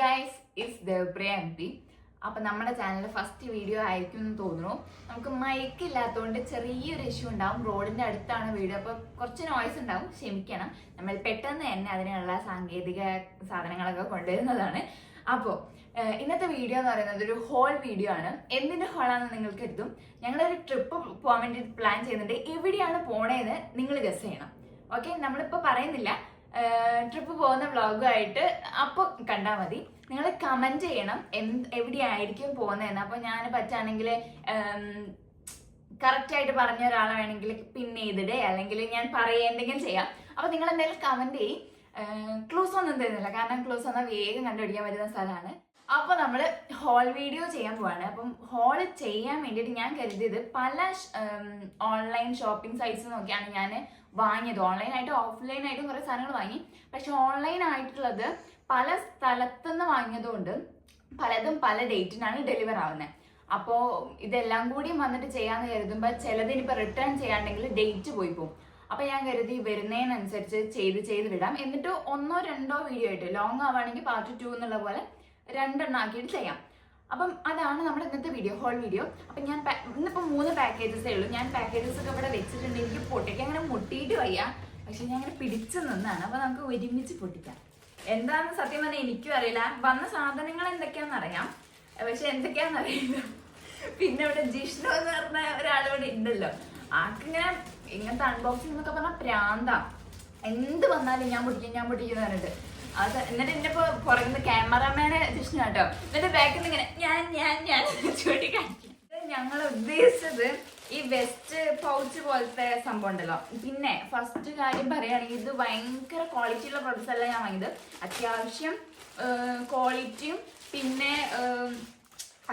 Guys, it's Devapriya MP. അപ്പം നമ്മുടെ ചാനലിൽ ഫസ്റ്റ് വീഡിയോ ആയിരിക്കും എന്ന് തോന്നുന്നു. നമുക്ക് മൈക്ക് ഇല്ലാത്തതുകൊണ്ട് ചെറിയൊരു ഇഷ്യൂ ഉണ്ടാവും. റോഡിൻ്റെ അടുത്താണ് വീഡിയോ, അപ്പോൾ കുറച്ച് നോയ്സ് ഉണ്ടാവും, ക്ഷമിക്കണം. നമ്മൾ പെട്ടെന്ന് തന്നെ അതിനുള്ള സാങ്കേതിക സാധനങ്ങളൊക്കെ കൊണ്ടുവരുന്നതാണ്. അപ്പോൾ ഇന്നത്തെ വീഡിയോ എന്ന് പറയുന്നത് ഒരു ഹോൾ വീഡിയോ ആണ്. എന്തിൻ്റെ ഹോളാണെന്ന് നിങ്ങൾ കരുതും. ഞങ്ങളൊരു ട്രിപ്പ് പോകാൻ വേണ്ടി പ്ലാൻ ചെയ്യുന്നുണ്ട്. എവിടെയാണ് പോണേന്ന് നിങ്ങൾ ഗസ് ചെയ്യണം. ഓക്കെ, നമ്മളിപ്പോൾ പറയുന്നില്ല. ട്രിപ്പ് പോകുന്ന വ്ളോഗുമായിട്ട് അപ്പോൾ കണ്ടാൽ മതി. നിങ്ങൾ കമൻറ്റ് ചെയ്യണം എവിടെയായിരിക്കും പോകുന്നതെന്ന്. അപ്പോൾ ഞാൻ പറ്റുകയാണെങ്കിൽ കറക്റ്റായിട്ട് പറഞ്ഞ ഒരാളെ വേണമെങ്കിൽ പിന്നെ ചെയ്തിടേ, അല്ലെങ്കിൽ ഞാൻ എന്തെങ്കിലും ചെയ്യാം. അപ്പോൾ നിങ്ങൾ എന്തായാലും കമൻറ്റ് ചെയ്യും. ക്ലൂസ് ഒന്നും തരുന്നില്ല, കാരണം ക്ലൂസ് വന്നാൽ വേഗം കണ്ടുപിടിക്കാൻ പറ്റുന്ന സ്ഥലമാണ്. അപ്പോൾ നമ്മൾ ഹോൾ വീഡിയോ ചെയ്യാൻ പോവാണ്. അപ്പം ഹോൾ ചെയ്യാൻ വേണ്ടിയിട്ട് ഞാൻ കരുതിയത് പല ഓൺലൈൻ ഷോപ്പിംഗ് സൈറ്റ്സ് നോക്കിയാണ് ഞാൻ വാങ്ങിയത്. ഓൺലൈനായിട്ടും ഓഫ്ലൈനായിട്ടും കുറേ സാധനങ്ങൾ വാങ്ങി. പക്ഷെ ഓൺലൈൻ ആയിട്ടുള്ളത് പല സ്ഥലത്തുനിന്ന് വാങ്ങിയതുകൊണ്ട് പലതും പല ഡേറ്റിനാണ് ഡെലിവർ ആവുന്നത്. അപ്പോൾ ഇതെല്ലാം കൂടിയും വന്നിട്ട് ചെയ്യാമെന്ന് കരുതുമ്പോൾ ചിലതിനിപ്പോൾ റിട്ടേൺ ചെയ്യാണ്ടെങ്കിൽ ഡേറ്റ് പോയി പോകും. അപ്പോൾ ഞാൻ കരുതി വരുന്നതിനനുസരിച്ച് ചെയ്ത് വിടാം. എന്നിട്ട് 1-2 വീഡിയോ ആയിട്ട്, ലോങ് ആവുകയാണെങ്കിൽ പാർട്ട് 2 എന്നുള്ള പോലെ 2 ആക്കിയിട്ട് ചെയ്യാം. അപ്പം അതാണ് നമ്മുടെ ഇന്നത്തെ വീഡിയോ, ഹോൾ വീഡിയോ. അപ്പം ഞാൻ ഇന്നിപ്പോൾ 3 പാക്കേജസേ ഉള്ളൂ. ഞാൻ പാക്കേജസ് ഒക്കെ ഇവിടെ വെച്ചിട്ടുണ്ട്. എനിക്ക് പൊട്ടിക്കാൻ അങ്ങനെ മുട്ടിയിട്ട് വയ്യ, പക്ഷെ ഞാൻ അങ്ങനെ പിടിച്ചു നിന്നാണ്. അപ്പോൾ നമുക്ക് ഒരുമിച്ച് പൊട്ടിക്കാം. എന്താണെന്ന് സത്യം പറഞ്ഞാൽ എനിക്കും അറിയില്ല. വന്ന സാധനങ്ങൾ എന്തൊക്കെയാണെന്ന് അറിയാം, പക്ഷെ എന്തൊക്കെയാണെന്ന് അറിയില്ല. പിന്നെ ഇവിടെ ജിഷ്ണു എന്ന് പറഞ്ഞ ഒരാളിവിടെ ഉണ്ടല്ലോ, ആർക്കിങ്ങനെ ഇങ്ങനത്തെ അൺബോക്സിംഗ് എന്നൊക്കെ പറഞ്ഞാൽ പ്രാന്താ. എന്ത് വന്നാലും ഞാൻ പൊട്ടിക്കുന്ന പറഞ്ഞിട്ട് അത്. എന്നിട്ട് എന്നെ ഇപ്പോൾ പുറകുന്ന ക്യാമറമാനെ ജിഷ്ണു കേട്ടോ. എന്നിട്ട് ബാക്കിൽ നിന്ന് ഇങ്ങനെ ഞാൻ ചൂണ്ടിക്കാണിക്കും. ഞങ്ങൾ ഉദ്ദേശിച്ചത് ഈ വെസ്റ്റ് പൗച്ച് പോലത്തെ സംഭവം ഉണ്ടല്ലോ. പിന്നെ ഫസ്റ്റ് കാര്യം പറയുകയാണെങ്കിൽ ഇത് ഭയങ്കര ക്വാളിറ്റിയുള്ള പ്രൊഡക്ട്സ് അല്ല ഞാൻ വാങ്ങിയത്. അത്യാവശ്യം ക്വാളിറ്റിയും പിന്നെ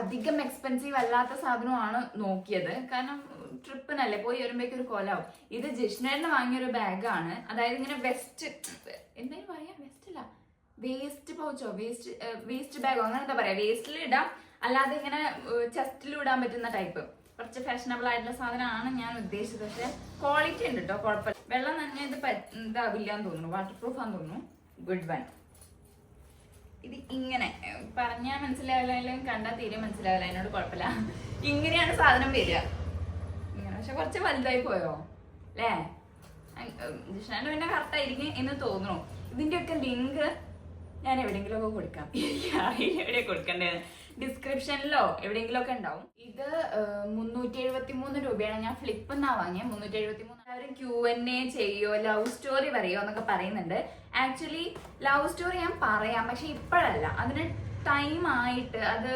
അധികം എക്സ്പെൻസീവ് അല്ലാത്ത സാധനമാണ് നോക്കിയത്. കാരണം ട്രിപ്പിനല്ലേ, പോയി വരുമ്പോഴേക്കും ഒരു കൊലാവും. ഇത് ജിഷ്ണേറിന് വാങ്ങിയൊരു ബാഗാണ്. അതായത് ഇങ്ങനെ വെസ്റ്റ് എന്തായാലും പറയാ, വെസ്റ്റ് അല്ല, വേസ്റ്റ് പൗച്ചോ, വേസ്റ്റ് ബാഗോ അങ്ങനെ എന്താ പറയാ, വേസ്റ്റിൽ ഇടാം, അല്ലാതെ ഇങ്ങനെ ചെസ്റ്റിൽ ഇടാൻ പറ്റുന്ന ടൈപ്പ് കുറച്ച് ഫാഷനബിൾ ആയിട്ടുള്ള സാധനമാണ് ഞാൻ ഉദ്ദേശിച്ചത്. പക്ഷെ ക്വാളിറ്റി ഉണ്ട് കേട്ടോ, കുഴപ്പമില്ല. വെള്ളം തന്നെ ഇത് ഇതാവില്ലാന്ന് തോന്നുന്നു, വാട്ടർ പ്രൂഫ് ആണെന്ന് തോന്നുന്നു. Good one. ഇത് ഇങ്ങനെ പറഞ്ഞാൽ മനസ്സിലാവില്ല, കണ്ടാൽ തീരെ മനസ്സിലാവില്ല, അതിനോട് കുഴപ്പമില്ല. ഇങ്ങനെയാണ് സാധനം വരിക, ഇങ്ങനെ. പക്ഷെ കുറച്ച് വലുതായി പോയോ അല്ലേ? ജിഷ്ണാൻ്റെ പിന്നെ കറക്റ്റായിരിക്കും എന്ന് തോന്നുന്നു. ഇതിൻ്റെയൊക്കെ ലിങ്ക് ഞാൻ എവിടെയെങ്കിലും ഒക്കെ കൊടുക്കാം. എവിടെ കൊടുക്കണ്ടേ, ഡിസ്ക്രിപ്ഷനിലോ എവിടെയെങ്കിലും ഒക്കെ ഉണ്ടാവും. ഇത് 373 രൂപയാണ്. ഞാൻ ഫ്ലിപ്പ് എന്നാ വാങ്ങിയത്. 373. എല്ലാവരും Q&A ചെയ്യോ, ലവ് സ്റ്റോറി പറയോ എന്നൊക്കെ പറയുന്നുണ്ട്. ആക്ച്വലി ലവ് സ്റ്റോറി ഞാൻ പറയാം, പക്ഷെ ഇപ്പോഴല്ല, അതിന് ടൈം ആയിട്ട്. അത്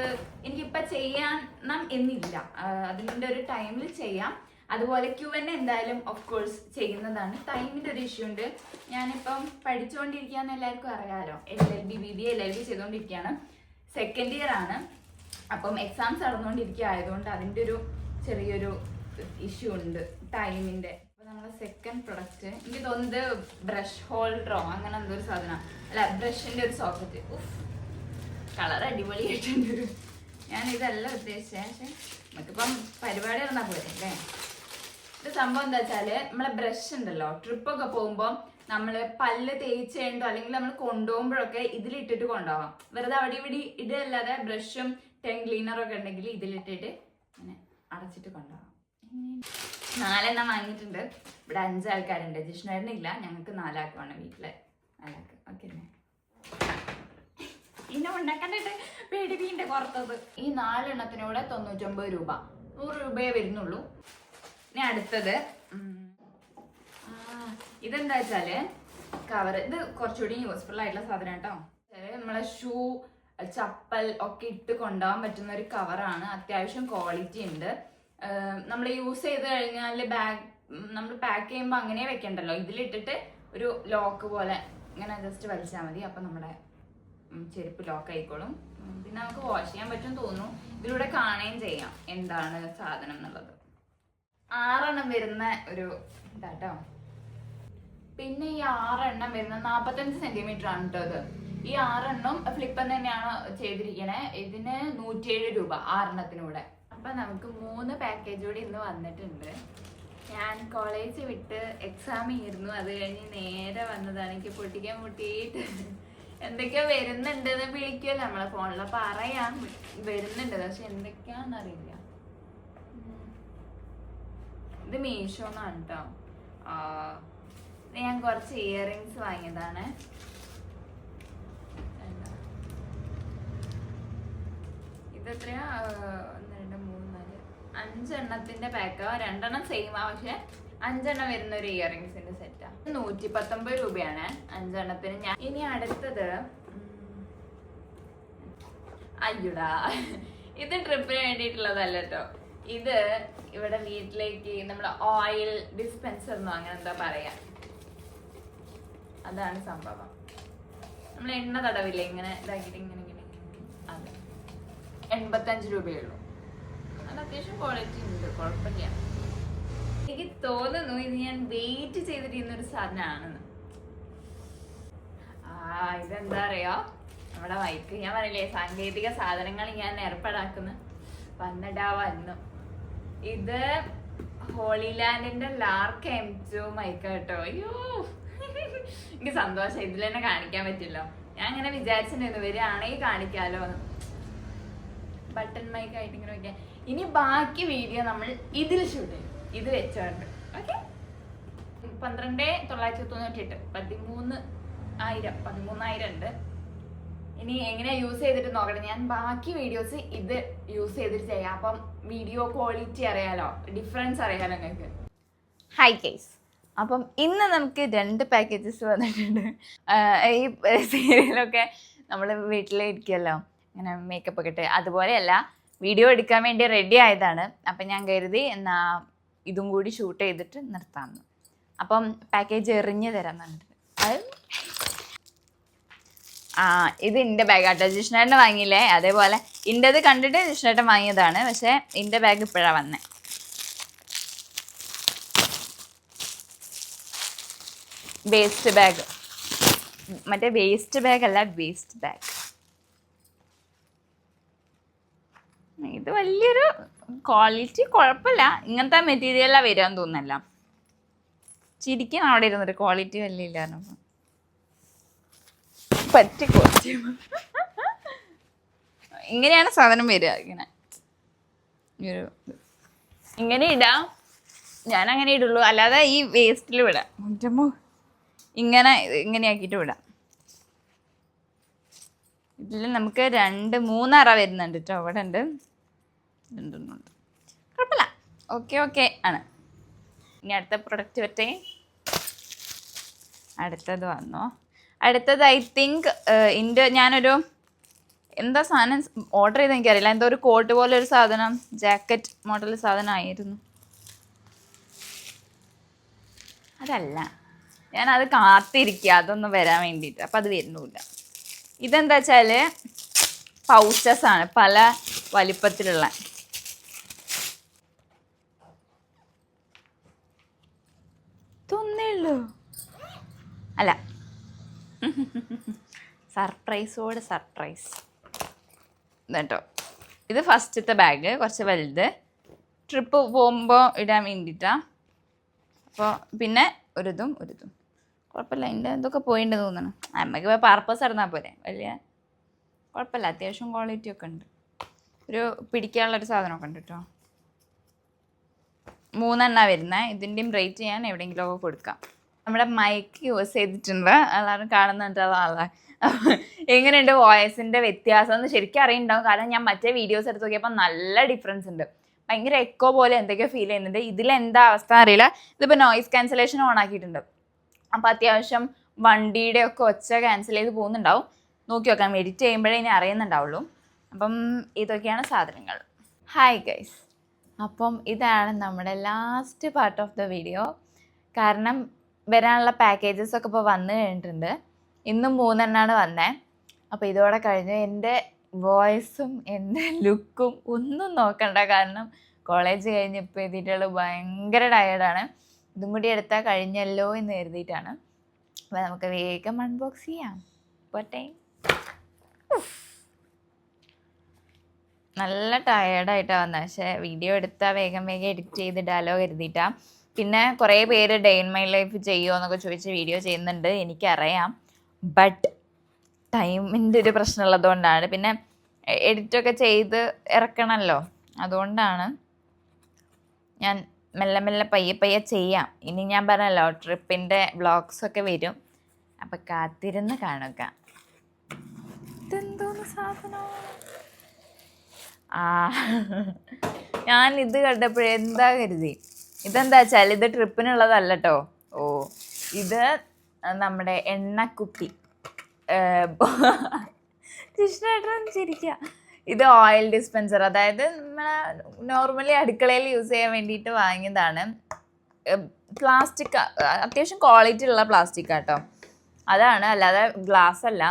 എനിക്കിപ്പോൾ ചെയ്യാൻ എന്നില്ല, അതിൻ്റെ ഒരു ടൈമിൽ ചെയ്യാം. അതുപോലെ Q&A എന്തായാലും ഓഫ് കോഴ്സ് ചെയ്യുന്നതാണ്. ടൈമിൻ്റെ ഒരു ഇഷ്യൂ ഉണ്ട്. ഞാനിപ്പം പഠിച്ചുകൊണ്ടിരിക്കുകയെന്ന് എല്ലാവർക്കും അറിയാമല്ലോ. LLB ചെയ്തുകൊണ്ടിരിക്കുകയാണ്. സെക്കൻഡ് ഇയർ ആണ്. അപ്പം എക്സാംസ് നടന്നുകൊണ്ടിരിക്കുക ആയതുകൊണ്ട് അതിൻ്റെ ഒരു ചെറിയൊരു ഇഷ്യൂ ഉണ്ട് ടൈമിൻ്റെ. അപ്പോൾ നമ്മുടെ സെക്കൻഡ് പ്രൊഡക്റ്റ് എനിക്ക് തോന്നുന്നത് ബ്രഷ് ഹോൾഡറോ അങ്ങനെ എന്തോ ഒരു സാധനം, അല്ല ബ്രഷിൻ്റെ ഒരു സോക്കറ്റ്. കളർ അടിപൊളിയായിട്ടുണ്ട്. ഞാൻ ഇതല്ല ഉദ്ദേശിച്ചത്, പക്ഷേ നമുക്കിപ്പം പരിപാടി നടന്നാൽ പോരെ അല്ലേ. ഇത് സംഭവം എന്താ വെച്ചാൽ, നമ്മളെ ബ്രഷ് ഉണ്ടല്ലോ, ട്രിപ്പൊക്കെ പോകുമ്പോൾ നമ്മൾ പല്ല് തേച്ചേണ്ടോ അല്ലെങ്കിൽ നമ്മൾ കൊണ്ടുപോകുമ്പോഴൊക്കെ ഇതിലിട്ടിട്ട് കൊണ്ടുപോകാം. വെറുതെ അവിടെ ഇവിടെ ഇതല്ലാതെ ബ്രഷും ടങ് ക്ലീനറൊക്കെ ഉണ്ടെങ്കിൽ ഇതിലിട്ടിട്ട് ഇങ്ങനെ അടച്ചിട്ട് കൊണ്ടുപോകാം. 4 വാങ്ങിയിട്ടുണ്ട്. ഇവിടെ 5 ആൾക്കാരുണ്ട്. ജിഷ്ണുവിനില്ല, ഞങ്ങൾക്ക് 4 ആൾക്ക് വേണം, വീട്ടിലെ 4 ആൾക്ക്. ഓക്കെ, പിന്നെ ഉണ്ടാക്കണ്ടിട്ട് പേടിപ്പിന്റെ പുറത്തത്. ഈ 4 എണ്ണത്തിനൂടെ 99 രൂപ, 100 രൂപയെ വരുന്നുള്ളൂ. ഇനി അടുത്തത് ഇതെന്താ വെച്ചാല് കവർ. ഇത് കുറച്ചുകൂടി യൂസ്ഫുൾ ആയിട്ടുള്ള സാധനം കേട്ടോ. നമ്മളെ ഷൂ, ചപ്പൽ ഒക്കെ ഇട്ട് കൊണ്ടുപോകാൻ പറ്റുന്ന ഒരു കവറാണ്. അത്യാവശ്യം ക്വാളിറ്റി ഉണ്ട്. നമ്മൾ യൂസ് ചെയ്ത് കഴിഞ്ഞാൽ നമ്മൾ പാക്ക് ചെയ്യുമ്പോൾ അങ്ങനെ വെക്കണ്ടല്ലോ, ഇതിലിട്ടിട്ട് ഒരു ലോക്ക് പോലെ ഇങ്ങനെ ജസ്റ്റ് വലിച്ചാൽ മതി. അപ്പം നമ്മുടെ ചെരുപ്പ് ലോക്ക് ആയിക്കോളും. പിന്നെ നമുക്ക് വാഷ് ചെയ്യാൻ പറ്റും തോന്നുന്നു. ഇതിലൂടെ കാണുകയും ചെയ്യാം എന്താണ് സാധനം എന്നുള്ളത്. 6 വരുന്ന ഒരു ഇതാട്ടോ. പിന്നെ ഈ 6 വരുന്ന 45 സെന്റിമീറ്റർ ആണ് കേട്ടോ ഇത്. ഈ 6 ഫ്ലിപ്പ് തന്നെയാണ് ചെയ്തിരിക്കണേ. ഇതിന് 107 രൂപ 6 അപ്പൊ നമുക്ക് 3 പാക്കേജ് കൂടി ഇന്ന് വന്നിട്ടുണ്ട്. ഞാൻ കോളേജ് വിട്ട് എക്സാം ആയിരുന്നു, അത് കഴിഞ്ഞ് നേരെ വന്നതാണ്. എനിക്ക് പൊട്ടിക്കാൻ മുട്ടിയിട്ട് എന്തൊക്കെയോ വരുന്നുണ്ട് എന്ന് വിളിക്കുമല്ലോ നമ്മളെ ഫോണിൽ, അപ്പൊ അറിയാം വരുന്നുണ്ട്, പക്ഷെ എന്തൊക്കെയാണെന്നറിയില്ല. ഇത് മീഷോന്നാണ് കേട്ടോ. ഞാൻ കുറച്ച് ഇയറിങ്സ് വാങ്ങിയതാണ്. ഇതെത്രയാ? 1 2 3 4 5 പാക്കാ. 2 സെയിമാ, പക്ഷെ 5 വരുന്ന ഒരു ഇയറിങ്സിന്റെ സെറ്റാ. 119 രൂപയാണ് 5 ഞാൻ ഇനി അടുത്തത് അയ്യുടാ, ഇത് ട്രിപ്പിന് വേണ്ടിയിട്ടുള്ളതല്ല കേട്ടോ. ഇത് ഇവിടെ വീട്ടിലേക്ക് നമ്മൾ ഓയിൽ ഡിസ്പെൻസർ എന്നോ അങ്ങനെ എന്താ പറയാ, അതാണ് സംഭവം. നമ്മൾ എണ്ണ തടവില്ലേ ഇങ്ങനെ ഇതാക്കിയിട്ട് ഇങ്ങനെ ഇങ്ങനെ, അത് 85 രൂപയുള്ളൂ. അത് അത്യാവശ്യം ക്വാളിറ്റി ഉണ്ട്, കുഴപ്പമില്ല. എനിക്ക് തോന്നുന്നു ഇത് ഞാൻ വെയിറ്റ് ചെയ്തിരിക്കുന്നൊരു സാധനമാണെന്ന്. ഇതെന്താ അറിയോ, നമ്മുടെ മൈക്ക്. ഞാൻ പറയില്ലേ സാങ്കേതിക സാധനങ്ങൾ ഞാൻ ഏർപ്പാടാക്കുന്നു. വന്നു ഇത് ഹോളിലാൻഡിന്റെ ലാർക്ക് M2 മൈക്ക് കേട്ടോ. അയ്യോ എനിക്ക് സന്തോഷം, ഇതിൽ തന്നെ കാണിക്കാൻ പറ്റില്ലോ. ഞാൻ അങ്ങനെ വിചാരിച്ചിട്ടുണ്ടായിരുന്നു വരികയാണെങ്കിൽ കാണിക്കാലോ. ബട്ടൺ മൈക്ക് ആയിട്ട് ഇങ്ങനെ വയ്ക്കാം. ഇനി ബാക്കി വീഡിയോ നമ്മൾ ഇതിൽ ഷൂട്ട് ചെയ്യും, ഇത് വെച്ചോണ്ട്. ഓക്കെ, 12,998 13,000 ഉണ്ട്. ഇനി എങ്ങനെയാ യൂസ് ചെയ്തിട്ട് നോക്കട്ടെ. ഞാൻ ബാക്കി വീഡിയോസ് ഇത് യൂസ് ചെയ്തിട്ട് ചെയ്യാം. അപ്പം വീഡിയോ ക്വാളിറ്റി അറിയാലോ, ഡിഫറൻസ് അറിയാലോ നിങ്ങൾക്ക്. ഹായ് കേസ്, അപ്പം ഇന്ന് നമുക്ക് 2 പാക്കേജസ് വന്നിട്ടുണ്ട്. ഈ സീരിയലൊക്കെ നമ്മൾ വീട്ടിലിരിക്കുമല്ലോ ഇങ്ങനെ മേക്കപ്പ് ഒക്കെ ഇട്ട്, അതുപോലെയല്ല വീഡിയോ എടുക്കാൻ വേണ്ടി റെഡി ആയതാണ്. അപ്പം ഞാൻ കരുതി എന്നാ ഇതും കൂടി ഷൂട്ട് ചെയ്തിട്ട് നിർത്താമെന്ന്. അപ്പം പാക്കേജ് എറിഞ്ഞ് തരാമെന്നുണ്ട്. ഇത് എൻ്റെ ബാഗ് ആട്ടോ. ജിഷ്ണേട്ടന് വാങ്ങിയില്ലേ, അതേപോലെ ഇൻ്റെത് കണ്ടിട്ട് ജിഷ്ണേട്ടൻ വാങ്ങിയതാണ്. പക്ഷേ എൻ്റെ ബാഗ് ഇപ്പോഴാണ് വന്നത്. വേസ്റ്റ് ബാഗ്, മറ്റേ വേസ്റ്റ് ബാഗ് അല്ല, വേസ്റ്റ് ബാഗ്. ഇത് വലിയൊരു ക്വാളിറ്റി കുഴപ്പമില്ല. ഇങ്ങനത്തെ മെറ്റീരിയലാണ് വരാൻ തോന്നുന്നല്ല. ചിരിക്കാൻ അവിടെ ഇരുന്നൊരു ക്വാളിറ്റി വലിയ ഇല്ലായിരുന്നു. പറ്റി കോസ്റ്റ്യൂം ഇങ്ങനെയാണ് സാധനം വരിക. ഇങ്ങനെ ഇടാം, ഞാൻ അങ്ങനെ ഇടുള്ളൂ. അല്ലാതെ ഈ വേസ്റ്റിൽ വിടാം. ഇങ്ങനെയാക്കിയിട്ട് വിടാം. ഇതിൽ നമുക്ക് 2 3 അറ വരുന്നുണ്ട് കേട്ടോ. അവിടെ ഉണ്ട് 2 കുഴപ്പമില്ല. ഓക്കെ ആണ്. ഇനി അടുത്ത പ്രൊഡക്റ്റ് പറ്റേ. അടുത്തത് വന്നോ. അടുത്തത് ഐ തിങ്ക് ഞാനൊരു എന്താ സാധനം ഓർഡർ ചെയ്ത് എനിക്കറിയില്ല. എന്തോ ഒരു കോട്ട് പോലെ ഒരു സാധനം, ജാക്കറ്റ് മോഡൽ സാധനമായിരുന്നു. അതല്ല, ഞാനത് കാത്തിരിക്കുക അതൊന്ന് വരാൻ വേണ്ടിയിട്ട്. അപ്പം അത് വരുന്നില്ല. ഇതെന്താ വെച്ചാൽ പൗച്ചസ് ആണ്, പല വലിപ്പത്തിലുള്ള. തൊന്നേള്ളൂ അല്ല, സർപ്രൈസോട് സർപ്രൈസ് കേട്ടോ. ഇത് ഫസ്റ്റത്തെ ബാഗ്, കുറച്ച് വലുത്, ട്രിപ്പ് പോകുമ്പോൾ ഇടാൻ വേണ്ടിയിട്ടാണ്. അപ്പോൾ പിന്നെ ഒരിതും കുഴപ്പമില്ല. അതിൻ്റെ എന്തൊക്കെ പോയിട്ടുണ്ട് തോന്നണം. നമുക്ക് പർപ്പസ് ഇടുന്നാൽ പോരെ. വലിയ കുഴപ്പമില്ല, അത്യാവശ്യം ക്വാളിറ്റി ഒക്കെ ഉണ്ട്. ഒരു പിടിക്കാനുള്ളൊരു സാധനമൊക്കെ ഉണ്ട് കേട്ടോ. 3 വരുന്നത്. ഇതിൻ്റെയും റേറ്റ് ഞാൻ എവിടെയെങ്കിലുമൊക്കെ കൊടുക്കാം. നമ്മുടെ മൈക്ക് യൂസ് ചെയ്തിട്ടുണ്ട്, എല്ലാവരും കാണുന്നുണ്ടുള്ള ആളാണ്. എങ്ങനെയുണ്ട് വോയിസിൻ്റെ വ്യത്യാസം എന്ന് ശരിക്കും അറിയുന്നുണ്ടാവും. കാരണം ഞാൻ മറ്റേ വീഡിയോസ് എടുത്ത് നോക്കിയപ്പോൾ നല്ല ഡിഫറൻസ് ഉണ്ട്. ഭയങ്കര എക്കോ പോലെ എന്തൊക്കെയോ ഫീൽ ചെയ്യുന്നുണ്ട്. ഇതിലെന്താ അവസ്ഥ അറിയില്ല. ഇതിപ്പോൾ നോയിസ് ക്യാൻസലേഷൻ ഓൺ ആക്കിയിട്ടുണ്ട്. അപ്പോൾ അത്യാവശ്യം വണ്ടിയുടെ ഒക്കെ ഒച്ച ക്യാൻസൽ ചെയ്ത് പോകുന്നുണ്ടാവും. നോക്കി നോക്കാം, എഡിറ്റ് ചെയ്യുമ്പോഴേ ഇനി അറിയുന്നുണ്ടാവുള്ളൂ. അപ്പം ഇതൊക്കെയാണ് സാധനങ്ങൾ. ഹായ് ഗൈസ്, അപ്പം ഇതാണ് നമ്മുടെ last part of the video. കാരണം വരാനുള്ള പാക്കേജസ് ഒക്കെ ഇപ്പോൾ വന്നു കഴിഞ്ഞിട്ടുണ്ട്. ഇന്നും 3 വന്നത്. അപ്പോൾ ഇതോടെ കഴിഞ്ഞ് എൻ്റെ വോയിസും എൻ്റെ ലുക്കും ഒന്നും നോക്കണ്ട. കാരണം കോളേജ് കഴിഞ്ഞ് ഇപ്പോൾ എത്തിയിട്ടുള്ള ഭയങ്കര ടയേർഡാണ്. ഇതും കൂടി എടുത്താൽ കഴിഞ്ഞല്ലോ എന്ന് കരുതിയിട്ടാണ്. അപ്പോൾ നമുക്ക് വേഗം അൺബോക്സ് ചെയ്യാം. പോട്ടെ. നല്ല ടയേർഡായിട്ടാണ് വന്നത്. പക്ഷേ വീഡിയോ എടുത്താൽ വേഗം എഡിറ്റ് ചെയ്തിടാലോ കരുതിയിട്ടാണ്. പിന്നെ കുറേ പേര് ഡേ ഇൻ മൈ ലൈഫ് ചെയ്യുമോ എന്നൊക്കെ ചോദിച്ച് വീഡിയോ ചെയ്യുന്നുണ്ട്, എനിക്കറിയാം. ബട്ട് ടൈമിൻ്റെ ഒരു പ്രശ്നമുള്ളതുകൊണ്ടാണ്. പിന്നെ എഡിറ്റൊക്കെ ചെയ്ത് ഇറക്കണമല്ലോ, അതുകൊണ്ടാണ് ഞാൻ മെല്ലെ മെല്ലെ പയ്യെ ചെയ്യാം. ഇനി ഞാൻ പറഞ്ഞല്ലോ ട്രിപ്പിൻ്റെ വ്ളോഗ്സൊക്കെ വരും, അപ്പം കാത്തിരുന്ന് കാണുക. ഇതെന്തോന്ന് സാധനം? ഞാൻ ഇത് കണ്ടപ്പോഴേ എന്താ കരുതി, ഇതെന്താ വെച്ചാൽ ഇത് ട്രിപ്പിനുള്ളതല്ല കേട്ടോ. ഇത് നമ്മുടെ എണ്ണക്കുപ്പി. കൃഷ്ണേട്ടൻ ചിരിക്കുക. ഇത് ഓയിൽ ഡിസ്പെൻസർ, അതായത് നമ്മളെ നോർമലി അടുക്കളയിൽ യൂസ് ചെയ്യാൻ വേണ്ടിയിട്ട് വാങ്ങിയതാണ്. പ്ലാസ്റ്റിക്, അത്യാവശ്യം ക്വാളിറ്റി ഉള്ള പ്ലാസ്റ്റിക് കേട്ടോ, അതാണ്. അല്ലാതെ ഗ്ലാസ് അല്ല.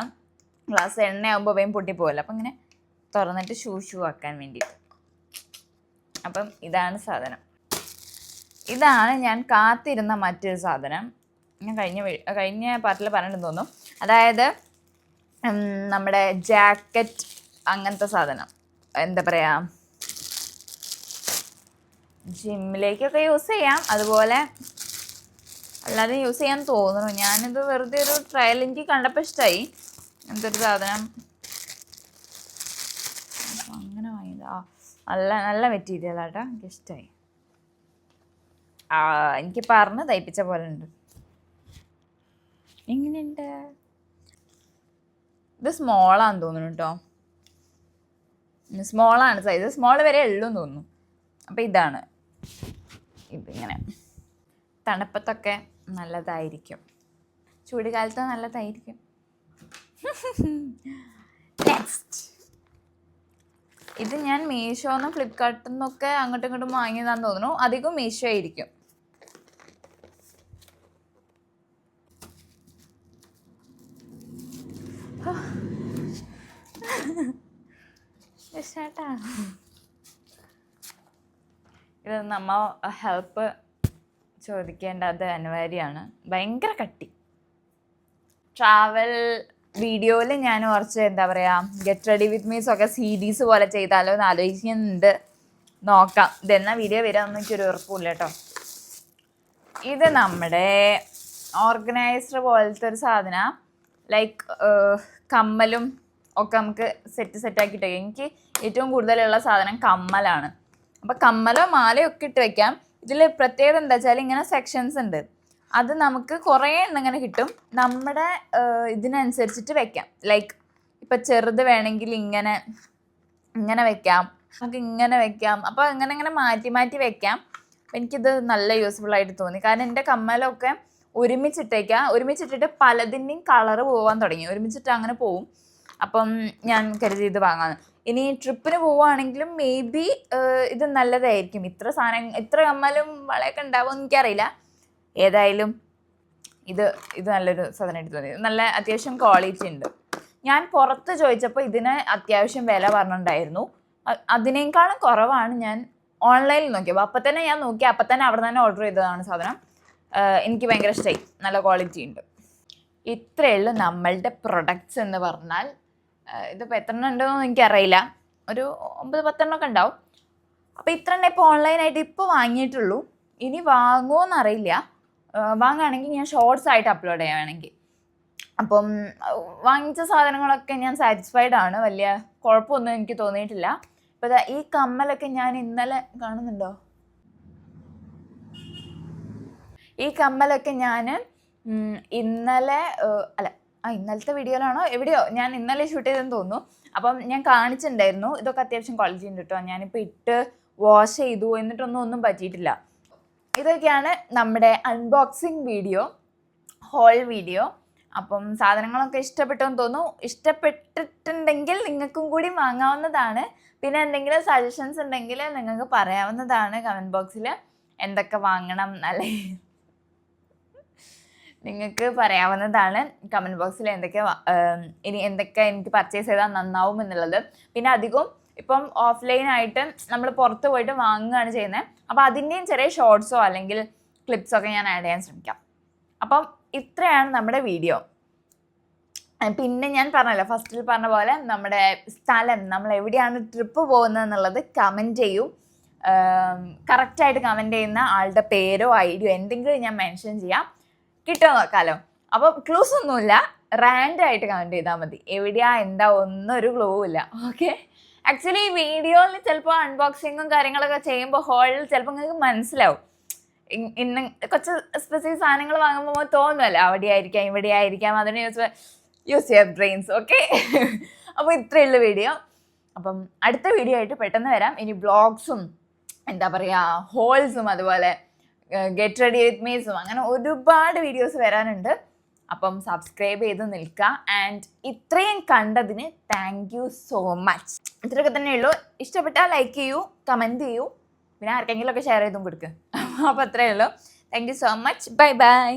ഗ്ലാസ് എണ്ണയാകുമ്പോൾ വേഗം പൊട്ടിപ്പോകല്ലോ, അപ്പം ഇങ്ങനെ തുറന്നിട്ട് ഷൂ ആക്കാൻ വേണ്ടിയിട്ട്. അപ്പം ഇതാണ് സാധനം. ഇതാണ് ഞാൻ കാത്തിരുന്ന മറ്റൊരു സാധനം. ഞാൻ കഴിഞ്ഞ പാർട്ടിൽ പറഞ്ഞിട്ടുണ്ടെന്ന് തോന്നുന്നു. അതായത് നമ്മുടെ ജാക്കറ്റ് അങ്ങനത്തെ സാധനം, എന്താ പറയുക, ജിമ്മിലേക്കൊക്കെ യൂസ് ചെയ്യാം, അതുപോലെ അല്ലാതെ യൂസ് ചെയ്യാൻ തോന്നുന്നു. ഞാനിത് വെറുതെ ഒരു ട്രയൽ എനിക്ക് കണ്ടപ്പോൾ ഇഷ്ടമായി. എന്തൊരു സാധനം, അങ്ങനെ വാങ്ങിയതാ. നല്ല മെറ്റീരിയൽ ആട്ടോ, എനിക്കിഷ്ടമായി. എനിക്ക് പറഞ്ഞ് തയ്പ്പിച്ച പോലെ ഉണ്ട്. എങ്ങനെയുണ്ട്? ഇത് സ്മോളാന്ന് തോന്നുന്നു കേട്ടോ. സ്മോളാണ് സൈസ്, സ്മോൾ വരെ ഉള്ളൂ എന്ന് തോന്നുന്നു. അപ്പം ഇതാണ്, ഇതിങ്ങനെ തണുപ്പത്തൊക്കെ നല്ലതായിരിക്കും, ചൂടുകാലത്ത് നല്ലതായിരിക്കും. നെക്സ്റ്റ്, ഇത് ഞാൻ മീഷോന്നും ഫ്ലിപ്കാർട്ടിൽ നിന്നൊക്കെ അങ്ങോട്ടും ഇങ്ങോട്ടും വാങ്ങിയതാന്ന് തോന്നുന്നു. അധികം മീഷോ ആയിരിക്കും. ഇത് നമ്മ ഹെൽപ്പ് ചോദിക്കേണ്ടത് അനിവാര്യമാണ്. ഭയങ്കര കട്ടി. ട്രാവൽ വീഡിയോയിൽ ഞാൻ കുറച്ച് എന്താ പറയുക, ഗെറ്റ് റെഡി വിത്ത് മീസ് ഒക്കെ സീരീസ് പോലെ ചെയ്താലോ എന്ന് ആലോചിക്കുന്നുണ്ട്. നോക്കാം, ഇതെന്നാ വീഡിയോ വരാമെന്ന് എനിക്കൊരു ഉറപ്പില്ല കേട്ടോ. ഇത് നമ്മുടെ ഓർഗനൈസർ പോലത്തെ ഒരു സാധനം, ലൈക്ക് കമ്മലും ഒക്കെ നമുക്ക് സെറ്റാക്കിയിട്ട് വയ്ക്കാം. എനിക്ക് ഏറ്റവും കൂടുതലുള്ള സാധനം കമ്മലാണ്. അപ്പം കമ്മലോ മാലയോ ഒക്കെ ഇട്ട് വയ്ക്കാം. ഇതിൽ പ്രത്യേകത എന്താ വെച്ചാൽ ഇങ്ങനെ സെക്ഷൻസ് ഉണ്ട്. അത് നമുക്ക് കുറേ എണ്ണം ഇങ്ങനെ കിട്ടും. നമ്മുടെ ഇതിനനുസരിച്ചിട്ട് വെക്കാം. ലൈക്ക് ഇപ്പം ചെറുത് വേണമെങ്കിൽ ഇങ്ങനെ വെക്കാം, നമുക്ക് ഇങ്ങനെ വെക്കാം. അപ്പോൾ ഇങ്ങനെ മാറ്റി വെക്കാം. അപ്പം എനിക്കിത് നല്ല യൂസ്ഫുൾ ആയിട്ട് തോന്നി. കാരണം എൻ്റെ കമ്മലൊക്കെ ഒരുമിച്ചിട്ടിട്ട് പലതിൻ്റെയും കളറ് പോകാൻ തുടങ്ങി. ഒരുമിച്ചിട്ട് അങ്ങനെ പോവും. അപ്പം ഞാൻ കരുതി ഇത് വാങ്ങാമെന്ന്. ഇനി ട്രിപ്പിന് പോവുകയാണെങ്കിലും മേ ബി ഇത് നല്ലതായിരിക്കും. ഇത്ര കമ്മലും വളയൊക്കെ ഉണ്ടാവുമെന്ന് എനിക്കറിയില്ല. ഏതായാലും ഇത് നല്ലൊരു സാധനമായിട്ട് തോന്നി. നല്ല അത്യാവശ്യം ക്വാളിറ്റി ഉണ്ട്. ഞാൻ പുറത്ത് ചോദിച്ചപ്പോൾ ഇതിന് അത്യാവശ്യം വില പറഞ്ഞിട്ടുണ്ടായിരുന്നു. അതിനേക്കാളും കുറവാണ് ഞാൻ ഓൺലൈനിൽ നോക്കിയപ്പോൾ. അപ്പം തന്നെ ഞാൻ നോക്കി, അപ്പം തന്നെ അവിടെ തന്നെ ഓർഡർ ചെയ്തതാണ് സാധനം. എനിക്ക് ഭയങ്കര ഇഷ്ടമായി, നല്ല ക്വാളിറ്റി ഉണ്ട്. ഇത്രയേ ഉള്ളൂ നമ്മളുടെ പ്രൊഡക്ട്സ് എന്ന് പറഞ്ഞാൽ. ഇതിപ്പോൾ എത്ര എണ്ണം ഉണ്ടോയെന്ന് എനിക്കറിയില്ല, ഒരു 9-10 എണ്ണമൊക്കെ ഉണ്ടാവും. അപ്പോൾ ഇത്ര എണ്ണം ഇപ്പോൾ ഓൺലൈനായിട്ട് ഇപ്പോൾ വാങ്ങിയിട്ടുള്ളൂ. ഇനി വാങ്ങുമോയെന്നറിയില്ല. വാങ്ങുകയാണെങ്കിൽ ഞാൻ ഷോർട്സ് ആയിട്ട് അപ്ലോഡ് ചെയ്യാൻ വേണമെങ്കിൽ. അപ്പം വാങ്ങിച്ച സാധനങ്ങളൊക്കെ ഞാൻ സാറ്റിസ്ഫൈഡ് ആണ്, വലിയ കുഴപ്പമൊന്നും എനിക്ക് തോന്നിയിട്ടില്ല. ഇപ്പോൾ ഈ കമ്മലൊക്കെ ഞാൻ ഇന്നലെ കാണുന്നുണ്ടോ, ഈ കമ്മലൊക്കെ ഞാൻ ഇന്നലത്തെ വീഡിയോയിലാണോ എവിടെയോ ഞാൻ ഇന്നലെ ഷൂട്ട് ചെയ്തെന്ന് തോന്നുന്നു. അപ്പം ഞാൻ കാണിച്ചിട്ടുണ്ടായിരുന്നു. ഇതൊക്കെ അത്യാവശ്യം ക്വാളിറ്റി ഉണ്ട് കേട്ടോ. ഞാനിപ്പോൾ ഇട്ട് വാഷ് ചെയ്തു, എന്നിട്ടൊന്നും പറ്റിയിട്ടില്ല. ഇതൊക്കെയാണ് നമ്മുടെ അൺബോക്സിങ് വീഡിയോ, ഹോൾ വീഡിയോ. അപ്പം സാധനങ്ങളൊക്കെ ഇഷ്ടപ്പെട്ടെന്ന് തോന്നുന്നു. ഇഷ്ടപ്പെട്ടിട്ടുണ്ടെങ്കിൽ നിങ്ങൾക്കും കൂടി വാങ്ങാവുന്നതാണ്. പിന്നെ എന്തെങ്കിലും സജഷൻസ് ഉണ്ടെങ്കിൽ നിങ്ങൾക്ക് പറയാവുന്നതാണ് കമൻറ്റ് ബോക്സിൽ. എന്തൊക്കെ വാങ്ങണം അല്ലെ നിങ്ങൾക്ക് പറയാവുന്നതാണ് കമൻറ്റ് ബോക്സിൽ. ഇനി എന്തൊക്കെ എനിക്ക് പർച്ചേസ് ചെയ്താൽ നന്നാവും എന്നുള്ളത്. പിന്നെ അധികവും ഇപ്പം ഓഫ്ലൈനായിട്ട് നമ്മൾ പുറത്ത് പോയിട്ട് വാങ്ങുകയാണ് ചെയ്യുന്നത്. അപ്പോൾ അതിൻ്റെയും ചെറിയ ഷോർട്സോ അല്ലെങ്കിൽ ക്ലിപ്സോ ഒക്കെ ഞാൻ ആഡ് ചെയ്യാൻ ശ്രമിക്കാം. അപ്പം ഇത്രയാണ് നമ്മുടെ വീഡിയോ. പിന്നെ ഞാൻ പറഞ്ഞല്ലോ, ഫസ്റ്റിൽ പറഞ്ഞ പോലെ നമ്മുടെ സ്ഥലം, നമ്മൾ എവിടെയാണ് ട്രിപ്പ് പോകുന്നത് എന്നുള്ളത് കമൻറ്റ് ചെയ്യൂ. കറക്റ്റായിട്ട് കമൻറ്റ് ചെയ്യുന്ന ആളുടെ പേരോ ഐഡിയോ എന്തെങ്കിലും ഞാൻ മെൻഷൻ ചെയ്യാം. കിട്ടുമോ നോക്കാമല്ലോ. അപ്പം ക്ലൂസ് ഒന്നുമില്ല, റാൻഡം ആയിട്ട് കമൻറ്റ് ചെയ്താൽ മതി. എവിടെയാ എന്താ ഒന്നും ഒരു ക്ലൂ ഇല്ല. ഓക്കെ, ആക്ച്വലി ഈ വീഡിയോയിൽ ചിലപ്പോൾ അൺബോക്സിങ്ങും കാര്യങ്ങളൊക്കെ ചെയ്യുമ്പോൾ ഹോളിൽ ചിലപ്പോൾ നിങ്ങൾക്ക് മനസ്സിലാവും. ഇന്ന് കുറച്ച് സ്പെസിഫിക് സാധനങ്ങൾ വാങ്ങുമ്പോൾ തോന്നുമല്ലോ അവിടെ ആയിരിക്കാം ഇവിടെ ആയിരിക്കാം, അതിന് യൂസ് ചെയ്യാം ബ്രെയിൻസ്. ഓക്കെ, അപ്പോൾ ഇത്രയുള്ള വീഡിയോ. അപ്പം അടുത്ത വീഡിയോ ആയിട്ട് പെട്ടെന്ന് വരാം. ഇനി വ്ളോഗ്സും എന്താ പറയുക ഹോൾസും അതുപോലെ ഗെറ്റ് റെഡി വിത്ത് മീസും അങ്ങനെ ഒരുപാട് വീഡിയോസ് വരാനുണ്ട്. അപ്പം സബ്സ്ക്രൈബ് ചെയ്ത് നിൽക്കുക. ആൻഡ് ഇത്രയും കണ്ടതിന് താങ്ക് യു സോ മച്ച്. ഇത്രയൊക്കെ തന്നെ ഉള്ളൂ. ഇഷ്ടപ്പെട്ടാൽ ലൈക്ക് ചെയ്യൂ, കമൻറ്റ് ചെയ്യൂ, പിന്നെ ആർക്കെങ്കിലും ഒക്കെ ഷെയർ ചെയ്തും കൊടുക്കുക. അപ്പോൾ അത്രയേ ഉള്ളൂ. Thank you so much. Bye bye.